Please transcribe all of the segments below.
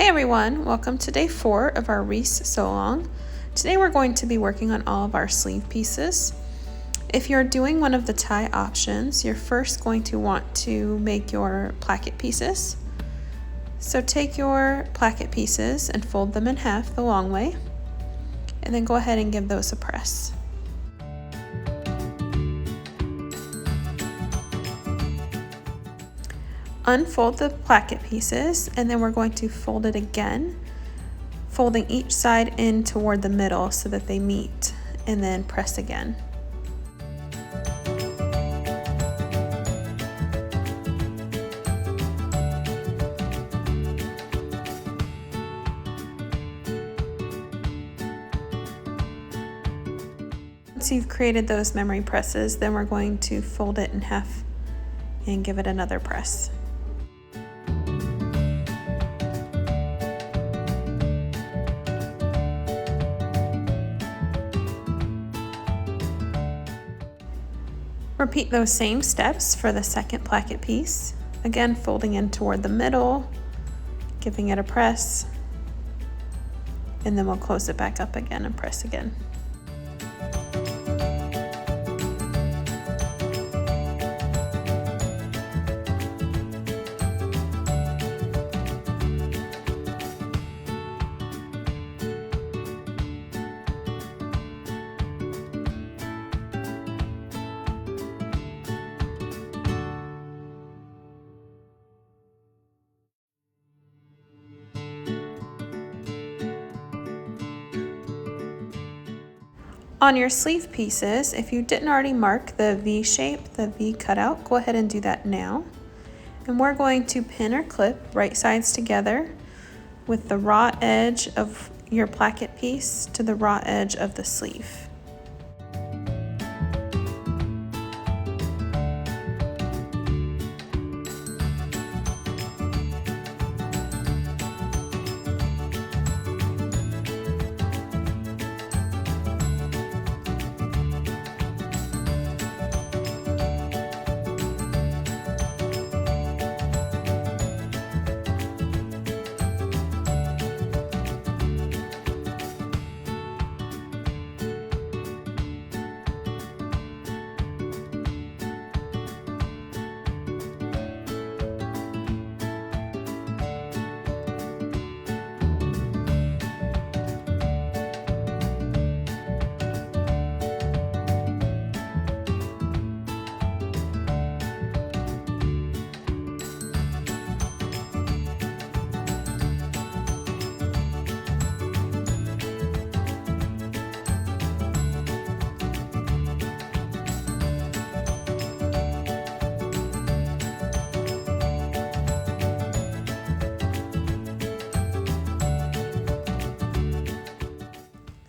Hey everyone, welcome to day 4 of our Reese Sew-a-long. Today we're going to be working on all of our sleeve pieces. If you're doing one of the tie options, you're first going to want to make your placket pieces. So take your placket pieces and fold them in half the long way, and then go ahead and give those a press. Unfold the placket pieces, and then we're going to fold it again, folding each side in toward the middle so that they meet, and then press again. Once you've created those memory presses, then we're going to fold it in half and give it another press. Repeat those same steps for the second placket piece. Again, folding in toward the middle, giving it a press, and then we'll close it back up again and press again. On your sleeve pieces, if you didn't already mark the V shape, the V cutout, go ahead and do that now. And we're going to pin or clip right sides together with the raw edge of your placket piece to the raw edge of the sleeve.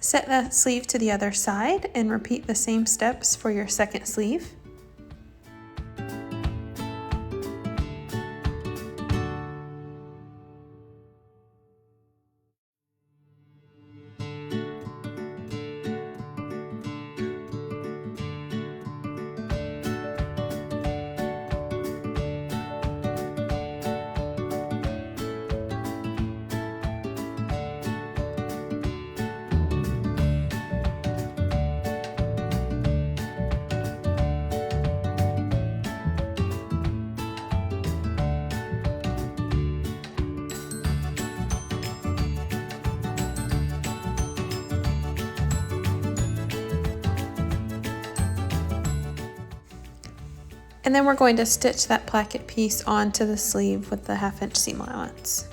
Set that sleeve to the other side and repeat the same steps for your second sleeve. And then we're going to stitch that placket piece onto the sleeve with the 1/2 inch seam allowance.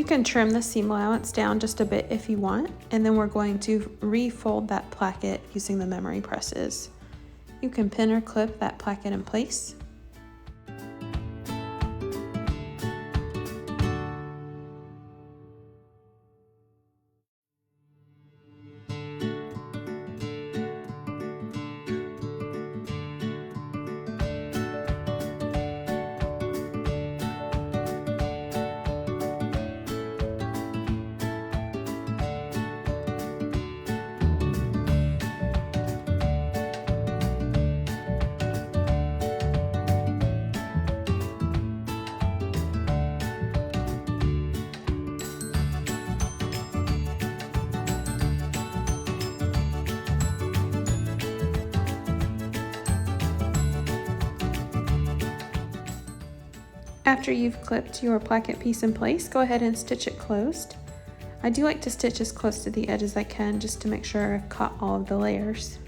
You can trim the seam allowance down just a bit if you want, and then we're going to refold that placket using the memory presses. You can pin or clip that placket in place. After you've clipped your placket piece in place, go ahead and stitch it closed. I do like to stitch as close to the edge as I can just to make sure I've caught all of the layers.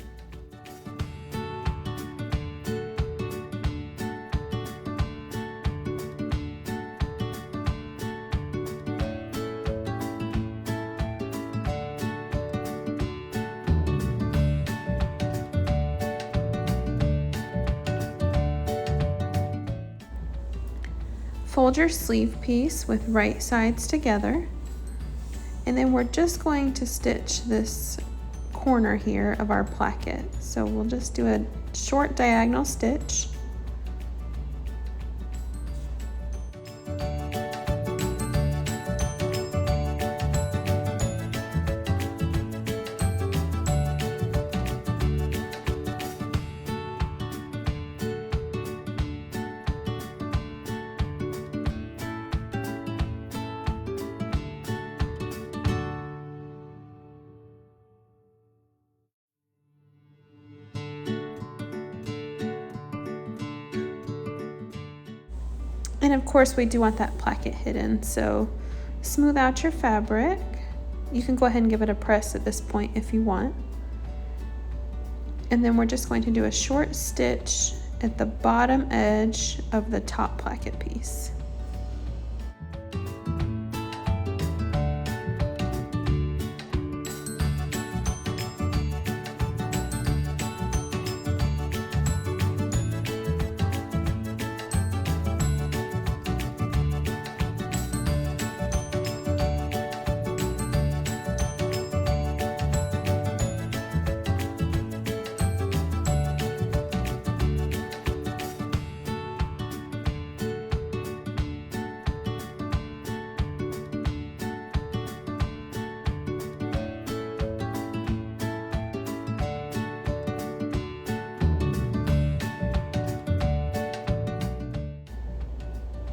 Fold your sleeve piece with right sides together, and then we're just going to stitch this corner here of our placket. So we'll just do a short diagonal stitch. And of course we do want that placket hidden, so smooth out your fabric. You can go ahead and give it a press at this point if you want. And then we're just going to do a short stitch at the bottom edge of the top placket piece.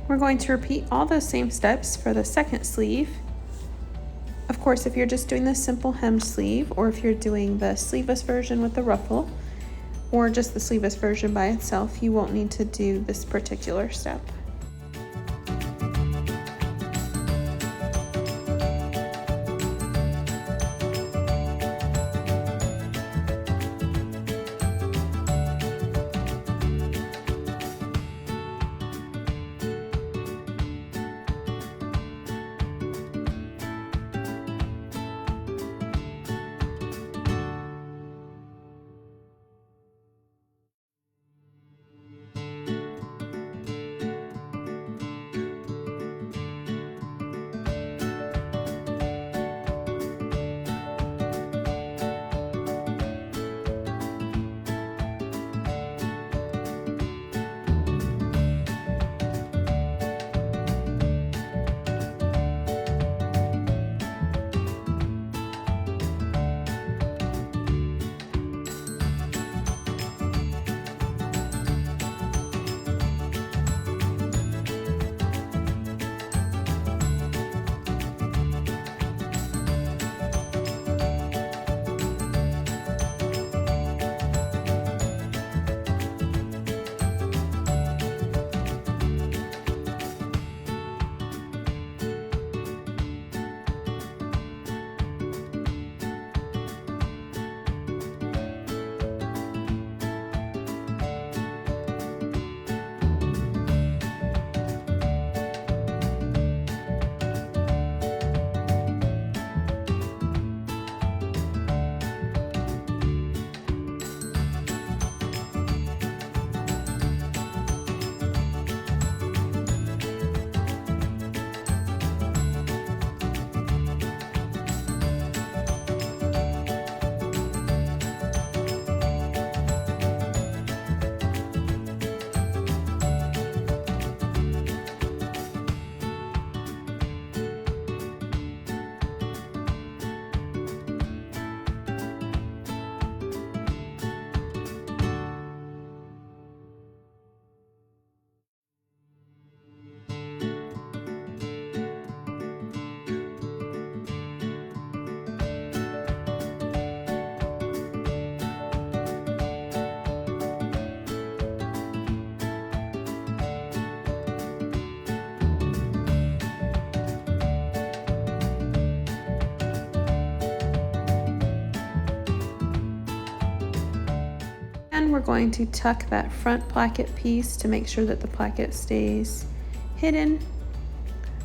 We're going to repeat all those same steps for the second sleeve. Of course, if you're just doing the simple hemmed sleeve, or if you're doing the sleeveless version with the ruffle, or just the sleeveless version by itself, you won't need to do this particular step. Then we're going to tuck that front placket piece to make sure that the placket stays hidden.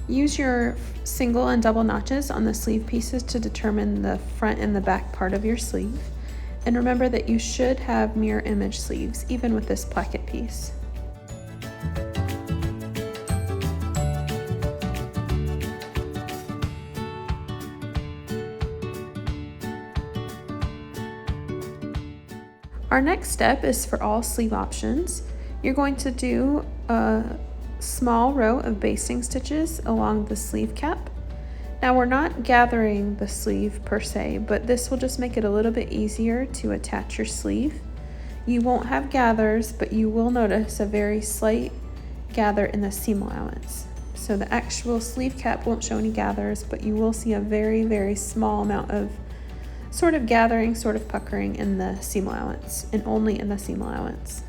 Use your single and double notches on the sleeve pieces to determine the front and the back part of your sleeve. And remember that you should have mirror image sleeves, even with this placket piece. Our next step is for all sleeve options. You're going to do a small row of basting stitches along the sleeve cap. Now we're not gathering the sleeve per se, but this will just make it a little bit easier to attach your sleeve. You won't have gathers, but you will notice a very slight gather in the seam allowance. So the actual sleeve cap won't show any gathers, but you will see a very, very small amount of sort of gathering, sort of puckering in the seam allowance, and only in the seam allowance.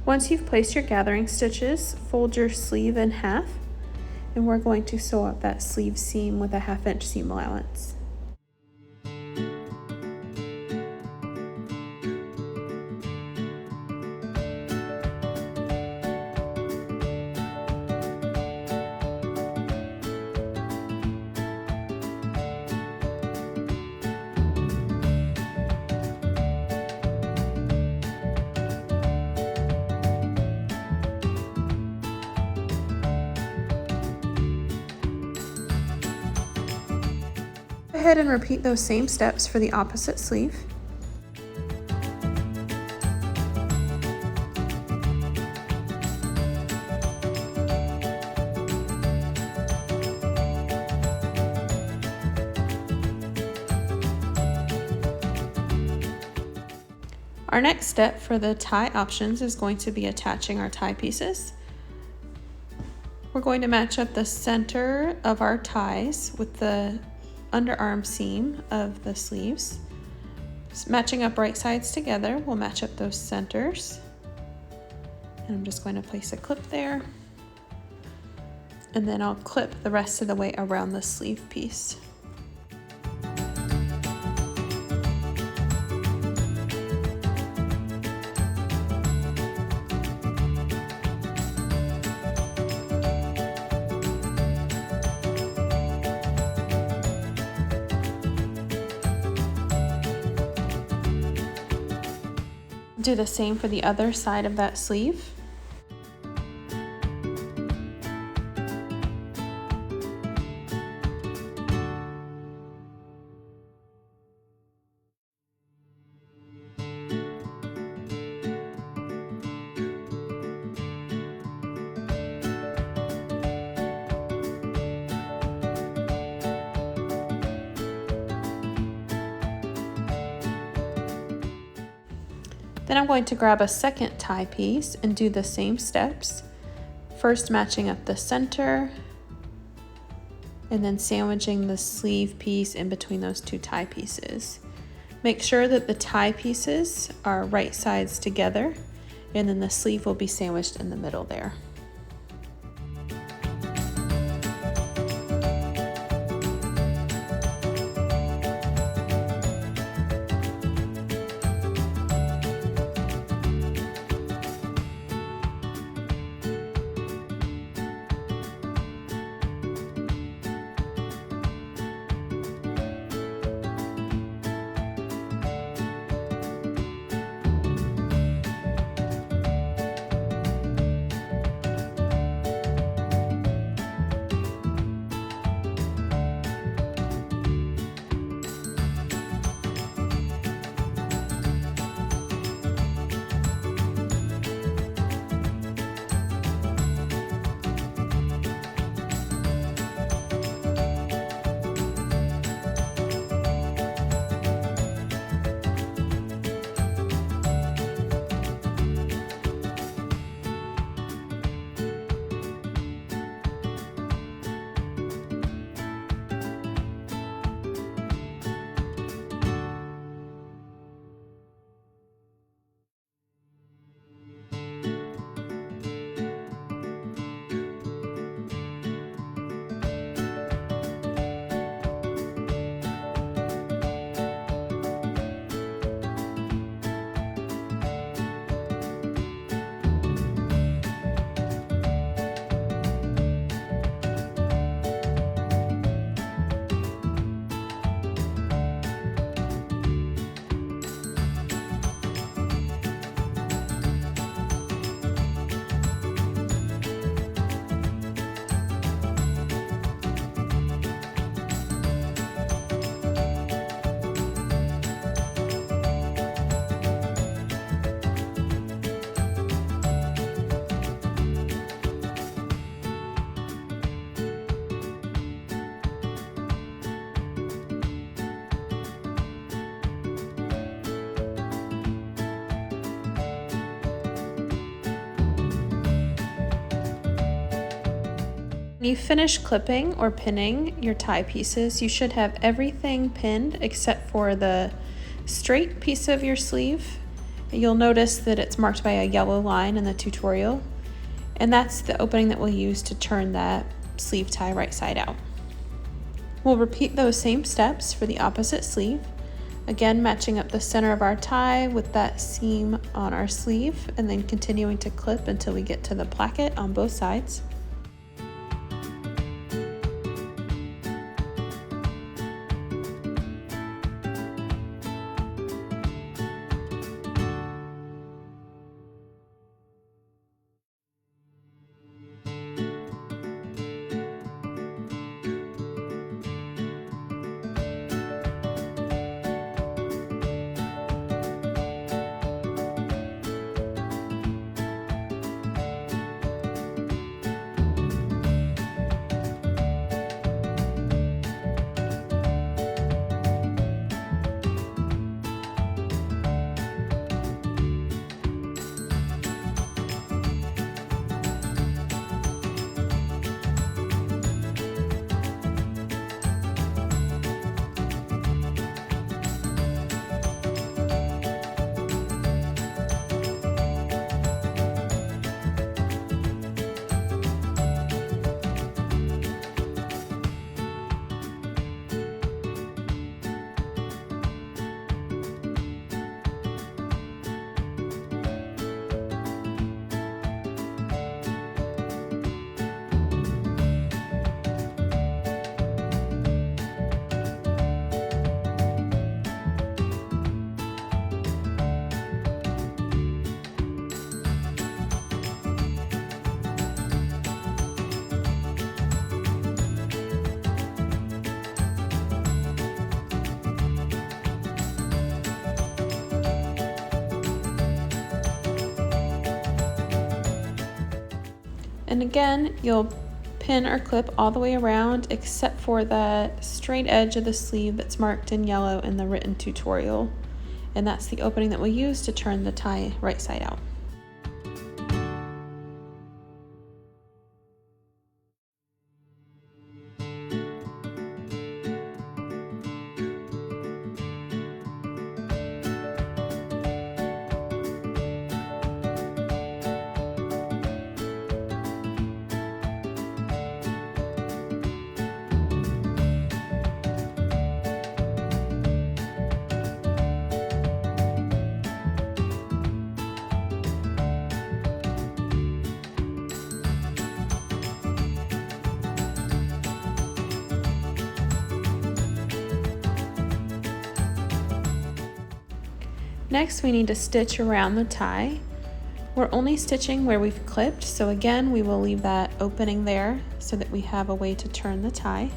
Once you've placed your gathering stitches, fold your sleeve in half, and we're going to sew up that sleeve seam with a 1/2 inch seam allowance. Go ahead and repeat those same steps for the opposite sleeve. Our next step for the tie options is going to be attaching our tie pieces. We're going to match up the center of our ties with the underarm seam of the sleeves. Just matching up right sides together, we'll match up those centers. And I'm just going to place a clip there. And then I'll clip the rest of the way around the sleeve piece. Do the same for the other side of that sleeve. Then I'm going to grab a second tie piece and do the same steps. First matching up the center, and then sandwiching the sleeve piece in between those two tie pieces. Make sure that the tie pieces are right sides together, and then the sleeve will be sandwiched in the middle there. When you finish clipping or pinning your tie pieces, you should have everything pinned except for the straight piece of your sleeve. You'll notice that it's marked by a yellow line in the tutorial, and that's the opening that we'll use to turn that sleeve tie right side out. We'll repeat those same steps for the opposite sleeve, again matching up the center of our tie with that seam on our sleeve, and then continuing to clip until we get to the placket on both sides. And again, you'll pin or clip all the way around except for that straight edge of the sleeve that's marked in yellow in the written tutorial. And that's the opening that we'll use to turn the tie right side out. Next, we need to stitch around the tie. We're only stitching where we've clipped, so again, we will leave that opening there so that we have a way to turn the tie.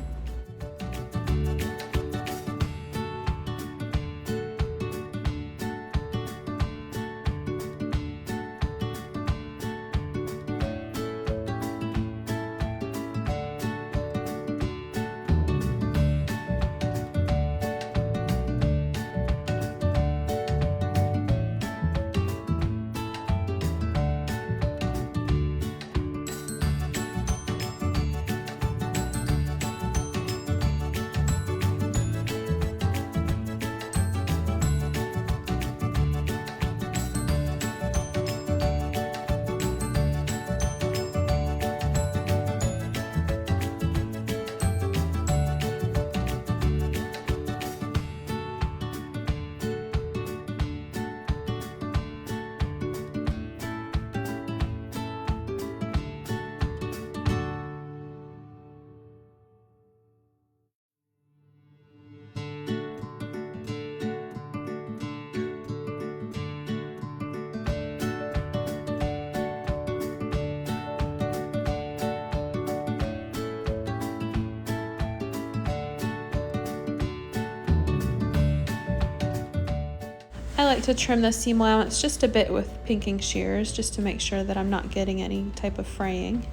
I like to trim the seam allowance just a bit with pinking shears just to make sure that I'm not getting any type of fraying.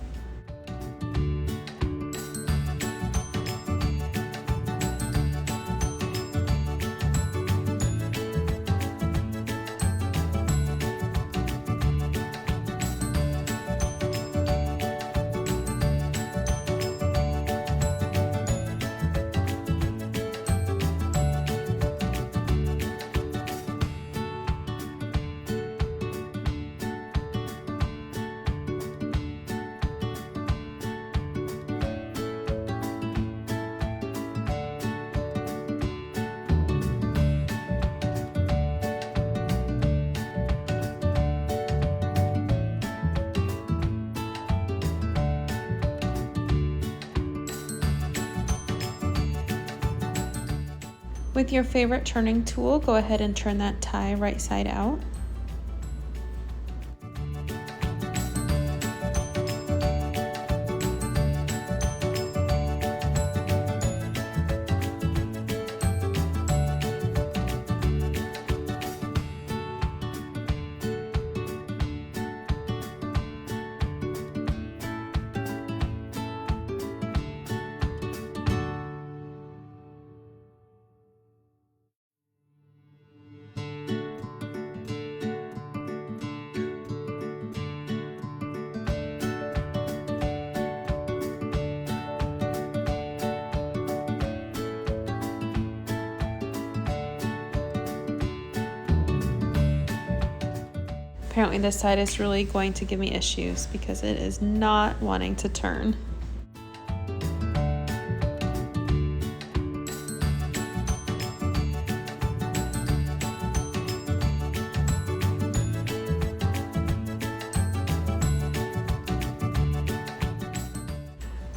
With your favorite turning tool, go ahead and turn that tie right side out. Apparently this side is really going to give me issues because it is not wanting to turn.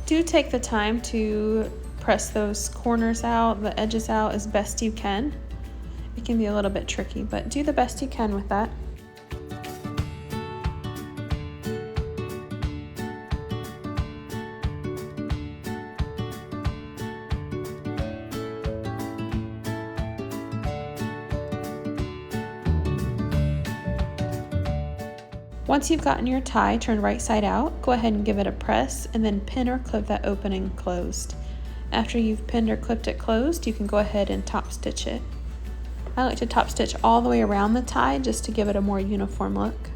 Do take the time to press those corners out, the edges out as best you can. It can be a little bit tricky, but do the best you can with that. Once you've gotten your tie turned right side out, go ahead and give it a press and then pin or clip that opening closed. After you've pinned or clipped it closed, you can go ahead and top stitch it. I like to top stitch all the way around the tie just to give it a more uniform look.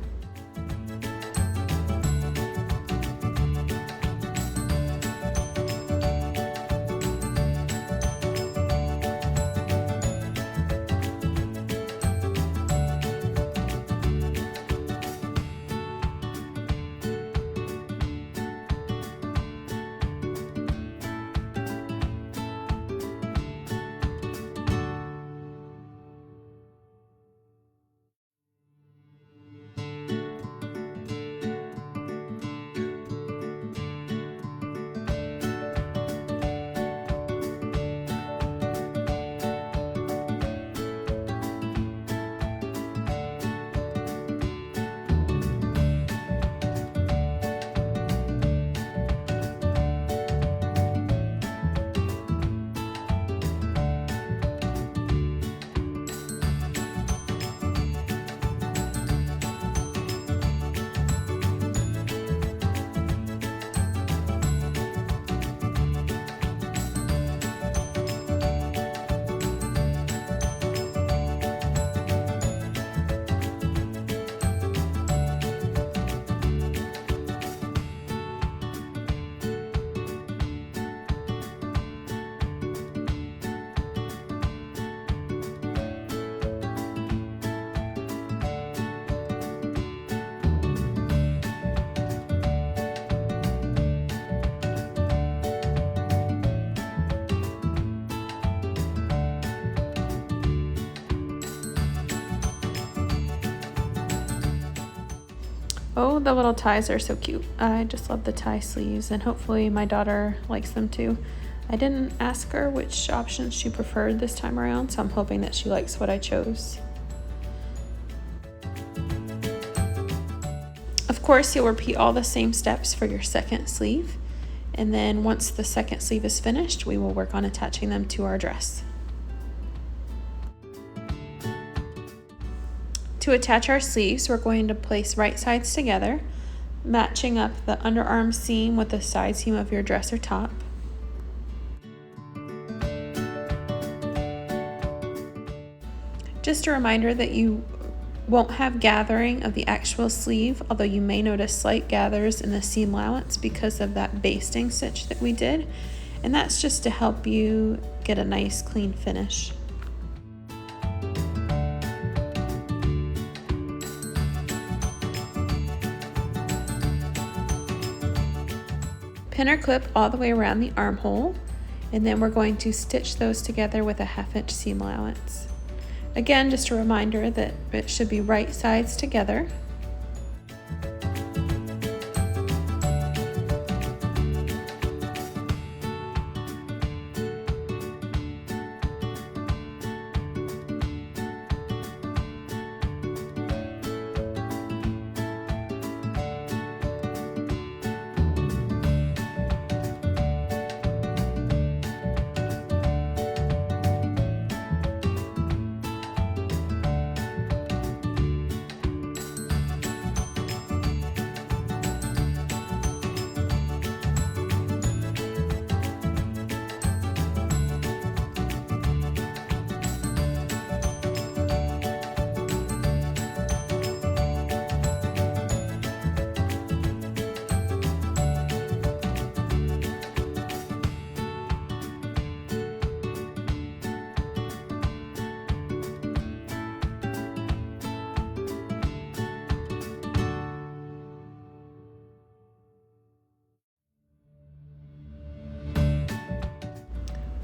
Oh, the little ties are so cute. I just love the tie sleeves, and hopefully my daughter likes them too. I didn't ask her which options she preferred this time around, so I'm hoping that she likes what I chose. Of course, you'll repeat all the same steps for your second sleeve, and then once the second sleeve is finished, we will work on attaching them to our dress. To attach our sleeves, we're going to place right sides together, matching up the underarm seam with the side seam of your dress or top. Just a reminder that you won't have gathering of the actual sleeve, although you may notice slight gathers in the seam allowance because of that basting stitch that we did, and that's just to help you get a nice clean finish. Pin or clip all the way around the armhole, and then we're going to stitch those together with a 1/2 inch seam allowance. Again, just a reminder that it should be right sides together.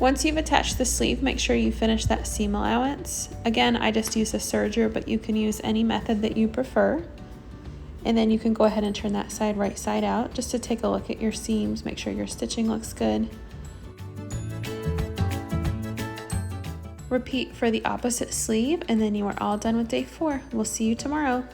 Once you've attached the sleeve, make sure you finish that seam allowance. Again, I just use a serger, but you can use any method that you prefer. And then you can go ahead and turn that side right side out just to take a look at your seams, make sure your stitching looks good. Repeat for the opposite sleeve, and then you are all done with day 4. We'll see you tomorrow.